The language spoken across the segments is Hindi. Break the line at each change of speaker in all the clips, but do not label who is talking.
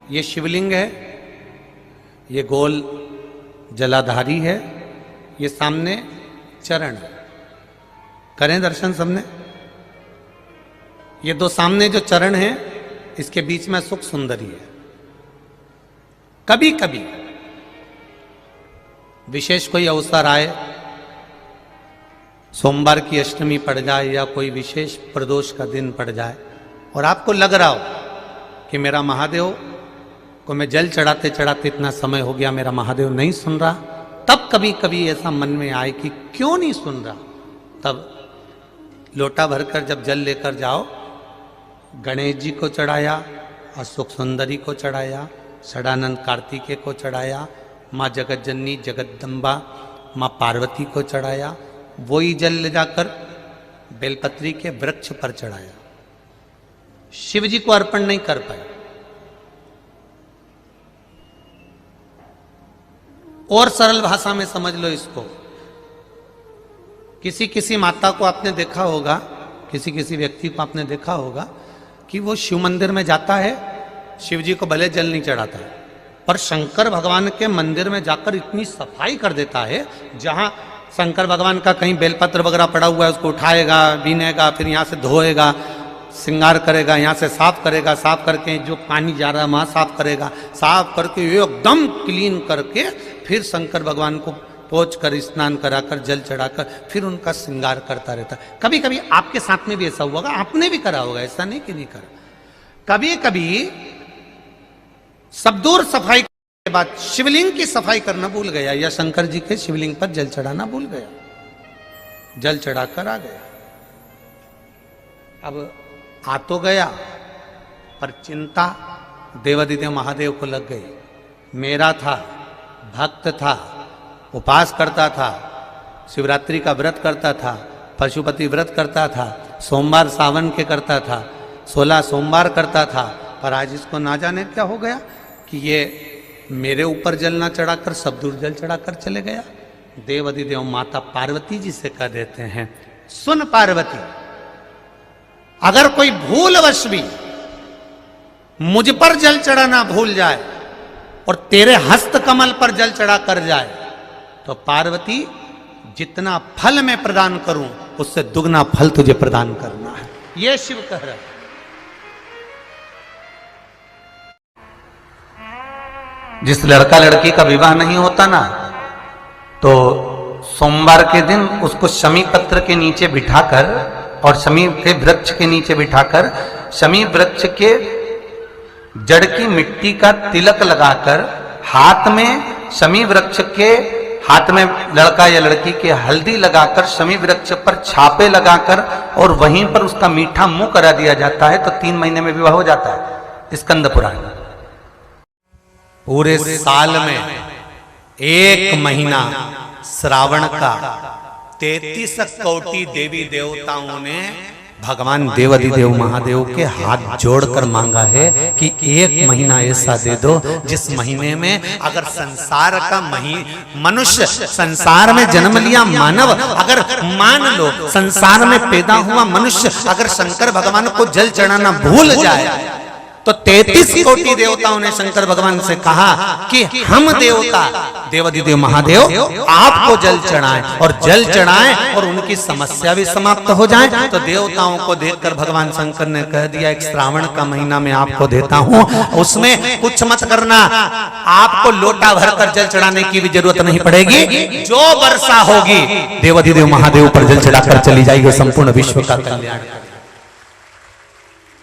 ये शिवलिंग है, ये गोल जलाधारी है, ये सामने चरण है। करें दर्शन सबने। ये दो सामने जो चरण हैं, इसके बीच में सुख सुंदरी है। कभी कभी विशेष कोई अवसर आए, सोमवार की अष्टमी पड़ जाए या कोई विशेष प्रदोष का दिन पड़ जाए और आपको लग रहा हो कि मेरा महादेव को मैं जल चढ़ाते चढ़ाते इतना समय हो गया, मेरा महादेव नहीं सुन रहा, तब कभी कभी ऐसा मन में आए कि क्यों नहीं सुन रहा, तब लोटा भरकर जब जल लेकर जाओ, गणेश जी को चढ़ाया, अशोक सुंदरी को चढ़ाया, षडानंद कार्तिकेय को चढ़ाया, माँ जगतजननी जगदम्बा माँ पार्वती को चढ़ाया, वही जल ले जाकर बेलपत्री के वृक्ष पर चढ़ाया। शिव जी को अर्पण नहीं कर पाए। और सरल भाषा में समझ लो इसको, किसी किसी माता को आपने देखा होगा, किसी किसी व्यक्ति को आपने देखा होगा कि वो शिव मंदिर में जाता है, शिव जी को भले जल नहीं चढ़ाता है, पर शंकर भगवान के मंदिर में जाकर इतनी सफाई कर देता है, जहां शंकर भगवान का कहीं बेलपत्र वगैरह पड़ा हुआ है उसको उठाएगा, बीनेगा, फिर यहाँ से धोएगा, श्रृंगार करेगा, यहाँ से साफ करेगा, साफ करके जो पानी जा रहा है वहाँ साफ करेगा, साफ करके एकदम क्लीन करके फिर शंकर भगवान को पोंछ कर स्नान कराकर जल चढ़ाकर फिर उनका श्रृंगार करता रहता है। कभी कभी आपके साथ में भी ऐसा हुआ होगा, आपने भी करा होगा, ऐसा नहीं कि नहीं करा। कभी कभी सब दूर सफाई के बाद शिवलिंग की सफाई करना भूल गया या शंकर जी के शिवलिंग पर जल चढ़ाना भूल गया, जल चढ़ाकर आ गया। अब आ तो गया, पर चिंता देवादिदेव महादेव को लग गई। मेरा था, भक्त था, उपास करता था, शिवरात्रि का व्रत करता था, पशुपति व्रत करता था, सोमवार सावन के करता था, 16 सोमवार करता था, पर आज इसको ना जाने क्या हो गया कि ये मेरे ऊपर जल ना चढ़ाकर सब दूर जल चढ़ाकर चले गया। देवादिदेव माता पार्वती जी से कह देते हैं, सुन पार्वती, अगर कोई भूलवश भी मुझ पर जल चढ़ाना भूल जाए और तेरे हस्त कमल पर जल चढ़ा कर जाए, तो पार्वती जितना फल मैं प्रदान करूं उससे दुगना फल तुझे प्रदान करना है। यह शिव कह रहा है। जिस लड़का लड़की का विवाह नहीं होता ना, तो सोमवार के दिन उसको शमी पत्र के नीचे बिठाकर और शमी के वृक्ष के नीचे बिठाकर शमी वृक्ष के जड़ की मिट्टी का तिलक लगाकर हाथ में शमी वृक्ष के हाथ में लड़का या लड़की के हल्दी लगाकर शमी वृक्ष पर छापे लगाकर और वहीं पर उसका मीठा मुंह करा दिया जाता है, तो 3 महीने में विवाह हो जाता है। स्कंद पुराण। पूरे साल में 1 महीना श्रावण का 33 कोटि देवी देवताओं ने भगवान देवादिदेव महादेव के हाथ जोड़कर मांगा है कि 1 महीना ऐसा दे दो जिस महीने में अगर संसार का मनुष्य संसार में जन्म लिया मानव, अगर मान लो संसार में पैदा हुआ मनुष्य अगर शंकर भगवान को जल चढ़ाना भूल जाए, तो 33 कोटि देवताओं ने शंकर भगवान से कहा कि हम देवता देवादिदेव महादेव आपको जल चढ़ाएं, और जल चढ़ाएं और उनकी समस्या भी समाप्त हो जाए। तो देवताओं को देखकर भगवान शंकर ने कह दिया, एक श्रावण का महीना मैं आपको देता हूं, उसमें कुछ मत करना, आपको लोटा भरकर जल चढ़ाने की भी जरूरत नहीं पड़ेगी, जो वर्षा होगी देवादिदेव महादेव पर जल चढ़ाकर चली जाएगी, संपूर्ण विश्व का कल्याण।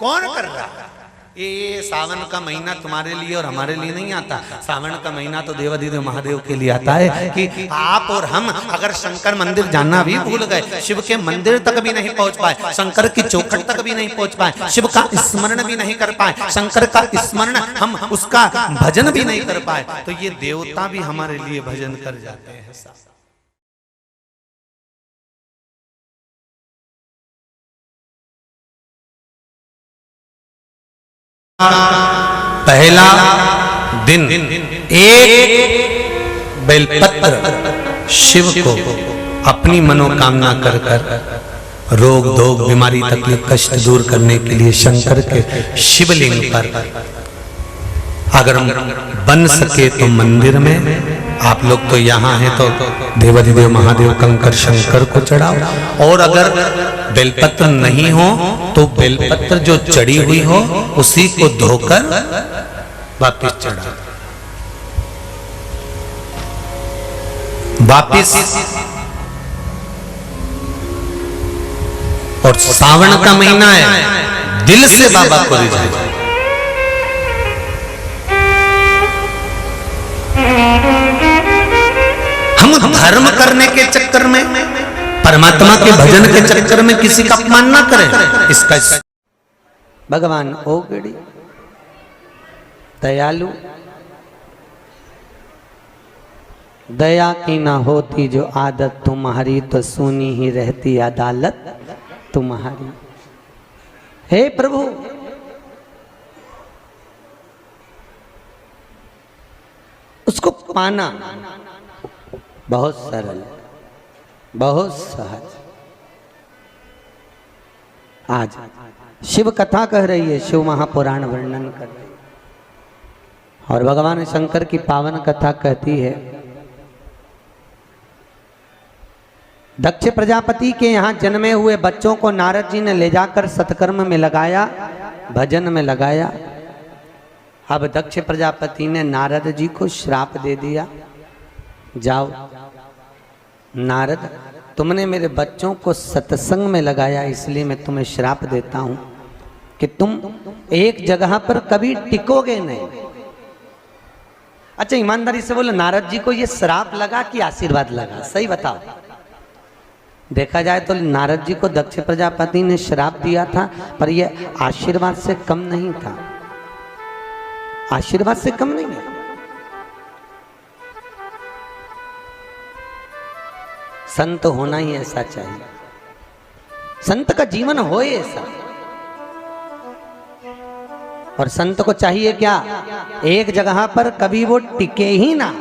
कौन कर रहा है? ये सावन का महीना तुम्हारे लिए और हमारे लिए नहीं आता। सावन का महीना तो देवादिदेव महादेव के लिए आता है कि आप और हम अगर शंकर मंदिर जाना भी भूल गए, शिव के मंदिर तक भी नहीं पहुंच पाए, शंकर की चौखट तक भी नहीं पहुंच पाए, शिव का स्मरण भी नहीं कर पाए, शंकर का स्मरण हम उसका भजन भी नहीं कर पाए, तो ये देवता भी हमारे लिए भजन कर जाते हैं। पहला दिन एक बेलपत्र शिव को अपनी मनोकामना कर कर रोग दोग बीमारी तकलीफ कष्ट दूर करने के लिए शंकर के शिवलिंग पर अगर बन सके तो मंदिर में, आप लोग तो यहाँ हैं तो देवाधिदेव महादेव कंकर शंकर को चढ़ाओ, और अगर बेलपत्र नहीं हो तो बेलपत्र जो चढ़ी हुई हो उसी को धोकर वापिस चढ़ाओ। वापिस और सावन का महीना है, दिल से बाबा को रिझाओ। हम धर्म करने के चक्कर में, परमात्मा के भजन के चक्कर में किसी का अपमान ना करें। इसका
भगवान ओगड़ी दयालु, दया की ना होती जो आदत तुम्हारी, तो सुनी ही रहती अदालत तुम्हारी। हे प्रभु, उसको पाना बहुत सरल, बहुत सहज। आज शिव कथा कह रही है, शिव महापुराण वर्णन कर रही है, और भगवान शंकर की पावन कथा कहती है, दक्ष प्रजापति के यहाँ जन्मे हुए बच्चों को नारद जी ने ले जाकर सत्कर्म में लगाया, भजन में लगाया। अब दक्ष प्रजापति ने नारद जी को श्राप दे दिया, जाओ नारद, तुमने मेरे बच्चों को सत्संग में लगाया, इसलिए मैं तुम्हें श्राप देता हूं कि तुम एक जगह पर कभी टिकोगे नहीं। अच्छा ईमानदारी से बोलो, नारद जी को ये श्राप लगा कि आशीर्वाद लगा? सही बताओ। देखा जाए तो नारद जी को दक्ष प्रजापति ने श्राप दिया था, पर यह आशीर्वाद से कम नहीं था, आशीर्वाद से कम नहीं है। संत होना ही ऐसा चाहिए, संत का जीवन हो ऐसा। और संत को चाहिए क्या? एक जगह पर कभी वो टिके ही ना।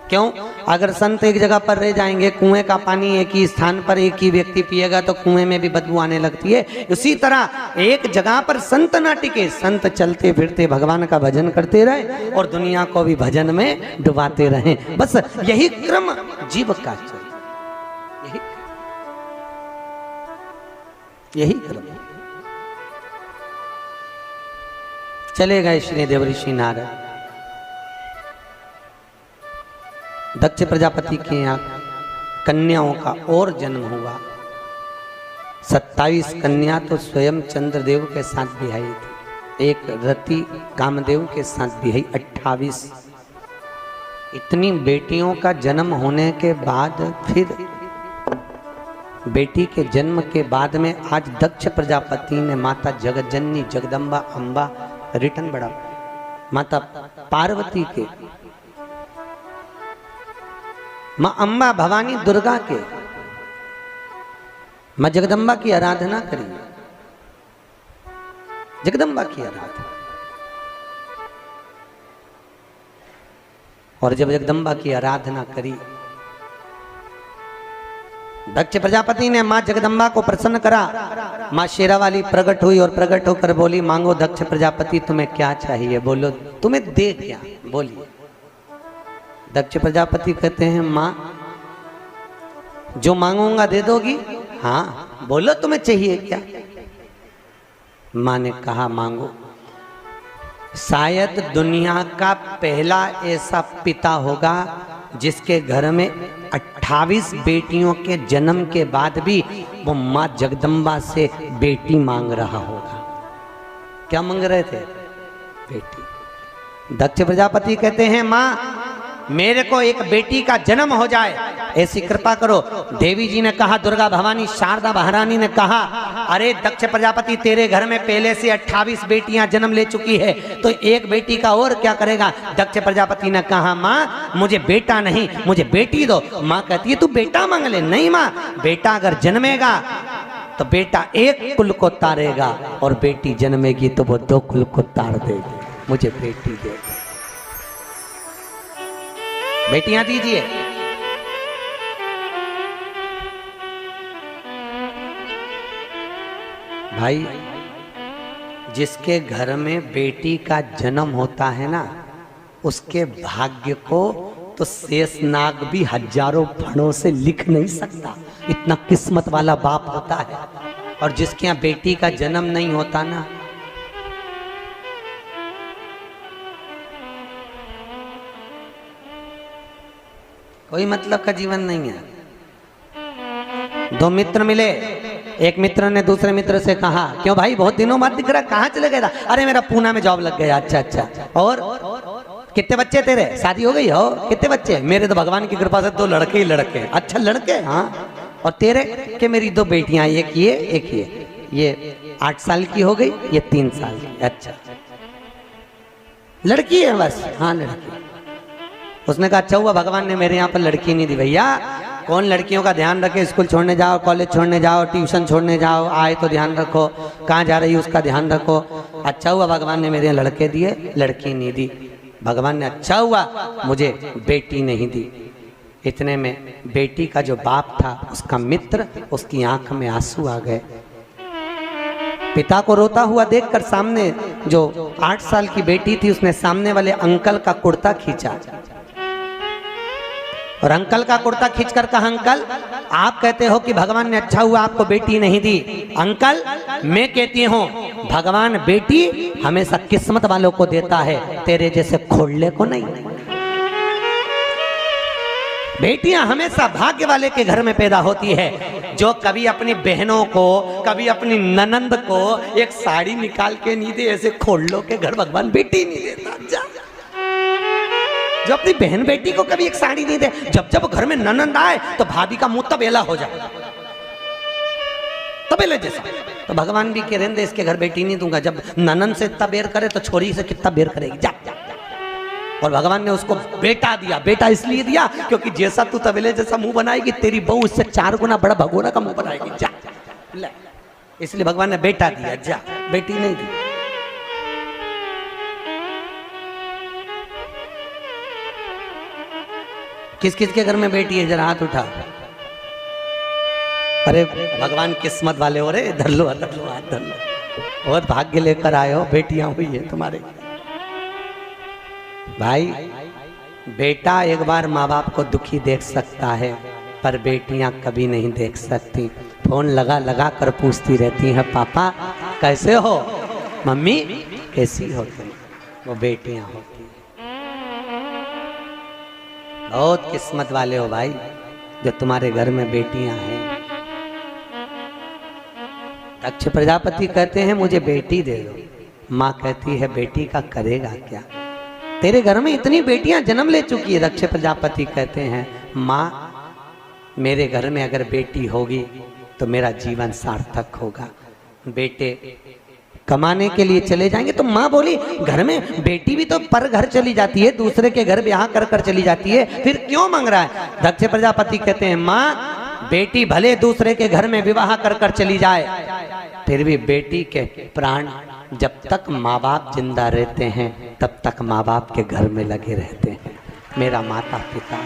क्यों? अगर संत एक जगह पर रह जाएंगे, कुएं का पानी एक ही स्थान पर एक ही व्यक्ति पिएगा तो कुएं में भी बदबू आने लगती है। उसी तरह एक जगह पर संत ना टिके, संत चलते फिरते भगवान का भजन करते रहे और दुनिया को भी भजन में डुबाते रहे। बस यही क्रम जीव का चाहिए, यही क्रम। चले गए श्री देवऋषि नारद, दक्ष प्रजापति के यहाँ कन्याओं का और जन्म हुआ। 27 कन्या तो स्वयं चंद्रदेव के साथ बिहाई थी, एक रति कामदेव के साथ बिहाई 28। इतनी बेटियों का जन्म होने के बाद, फिर बेटी के जन्म के बाद में आज दक्ष प्रजापति ने माता जगज्जननी जगदम्बा अम्बा रिटर्न बढ़ा, माता पार्वती के, माँ अम्बा भवानी दुर्गा के, माँ जगदम्बा की आराधना करी, जगदम्बा की आराधना। और जब जगदम्बा की आराधना करी, दक्ष प्रजापति ने माँ जगदम्बा को प्रसन्न करा। माँ शेरावाली प्रकट हुई और प्रकट होकर बोली, मांगो दक्ष प्रजापति, तुम्हें क्या चाहिए, बोलो तुम्हें दे क्या, बोलिए। दक्ष प्रजापति कहते हैं, माँ जो मांगूंगा दे दोगी? हाँ, बोलो तुम्हें चाहिए क्या? माँ ने कहा, मांगो। शायद दुनिया का पहला ऐसा पिता होगा जिसके घर में 28 बेटियों के जन्म के बाद भी वो माँ जगदम्बा से बेटी मांग रहा होगा। क्या मांग रहे थे? बेटी। दक्ष प्रजापति कहते हैं, माँ मेरे को एक बेटी का जन्म हो जाए, ऐसी कृपा करो। देवी जी ने कहा, दुर्गा भवानी शारदा महारानी ने कहा, अरे दक्ष प्रजापति तेरे घर में पहले से 28 बेटियां जन्म ले चुकी है, तो एक बेटी का और क्या करेगा? दक्ष प्रजापति ने कहा, माँ मुझे बेटा नहीं, मुझे बेटी दो। माँ कहती है, तू बेटा मांग ले। नहीं माँ, बेटा अगर जन्मेगा तो बेटा एक कुल को तारेगा, और बेटी जन्मेगी तो वो 2 कुल को तार देगी। मुझे बेटी दे, बेटियां दीजिए। भाई जिसके घर में बेटी का जन्म होता है ना, उसके भाग्य को तो शेषनाग भी हजारों फणों से लिख नहीं सकता, इतना किस्मत वाला बाप होता है। और जिसके यहाँ बेटी का जन्म नहीं होता ना, कोई मतलब का जीवन नहीं है। दो मित्र मिले, एक मित्र ने दूसरे मित्र से कहा, क्यों भाई बहुत दिनों बाद दिख रहा, कहाँ चले गए था? अरे मेरा पूना में जॉब लग गया। अच्छा अच्छा, और कितने बच्चे तेरे? शादी हो गई हो? कितने बच्चे? मेरे तो भगवान की कृपा से 2 लड़के ही लड़के। अच्छा लड़के, हाँ। और तेरे? कि मेरी 2 बेटियां, एक ये 8 साल की हो गई, ये 3 साल की। अच्छा, लड़की है बस? हाँ लड़की। उसने कहा अच्छा हुआ भगवान ने मेरे यहाँ पर लड़की नहीं दी। भैया कौन लड़कियों का ध्यान रखे? स्कूल छोड़ने जाओ, कॉलेज छोड़ने जाओ, ट्यूशन छोड़ने जाओ, आए तो ध्यान रखो, कहाँ जा रही है उसका ध्यान रखो। अच्छा हुआ भगवान ने मेरे यहाँ लड़के दिए, लड़की नहीं दी। भगवान ने अच्छा हुआ मुझे बेटी नहीं दी। इतने में बेटी का जो बाप था, उसका मित्र, उसकी आंख में आंसू आ गए। पिता को रोता हुआ देखकर सामने जो 8 साल की बेटी थी, उसने सामने वाले अंकल का कुर्ता खींचा और अंकल का कुर्ता खींचकर कहा, अंकल आप कहते हो कि भगवान ने अच्छा हुआ आपको बेटी नहीं दी। अंकल मैं कहती हूँ भगवान बेटी हमेशा किस्मत वालों को देता है, तेरे जैसे खोड़ले को नहीं। बेटियां हमेशा भाग्य वाले के घर में पैदा होती है, जो कभी अपनी बहनों को, कभी अपनी ननंद को एक साड़ी निकाल के नहीं दे, ऐसे खोड़लों के घर भगवान बेटी नहीं देता। जो अपनी बहन बेटी को कभी एक साड़ी नहीं दे, जब जब घर में ननंद आए तो भाभी का मुंह तबेला हो जाए, तबेले जैसा। तो भगवान भी कह रहे इसके घर बेटी नहीं दूंगा। जब ननंद से इतना बेर करे तो छोरी से कितना बेर करेगी, जा। और भगवान ने उसको बेटा दिया। बेटा इसलिए दिया क्योंकि जैसा तू तबेले जैसा मुंह बनाएगी, तेरी बहू इससे 4 गुना बड़ा भगोना का मुंह बनाएगी, जा। इसलिए भगवान ने बेटा दिया, जा, बेटी नहीं दी। किस किस के घर में बेटी है? जरा हाथ उठा। अरे भगवान किस्मत वाले हो रे, धर लो हाथ धर लो, बहुत भाग्य लेकर आए हो, बेटियां हुई है तुम्हारे। भाई बेटा एक बार माँ बाप को दुखी देख सकता है, पर बेटियां कभी नहीं देख सकती। फोन लगा लगा कर पूछती रहती हैं, पापा कैसे हो, मम्मी कैसी हो तुम? वो बेटियां होती हैं। बहुत किस्मत वाले हो भाई जो तुम्हारे घर में बेटियां हैं। दक्ष प्रजापति कहते हैं मुझे बेटी दे दो। माँ कहती है बेटी का करेगा क्या? तेरे घर में इतनी बेटियां जन्म ले चुकी है। दक्ष प्रजापति कहते हैं माँ मेरे घर में अगर बेटी होगी तो मेरा जीवन सार्थक होगा। बेटे कमाने के लिए चले जाएंगे। तो माँ बोली घर में बेटी भी तो पर घर चली जाती है, दूसरे के घर ब्याह कर कर चली जाती है, फिर क्यों मांग रहा है? दक्ष प्रजापति कहते हैं माँ बेटी भले दूसरे के घर में विवाह कर कर चली जाए, फिर भी बेटी के प्राण जब तक माँ बाप जिंदा रहते हैं तब तक माँ बाप के घर में लगे रहते हैं। मेरा माता पिता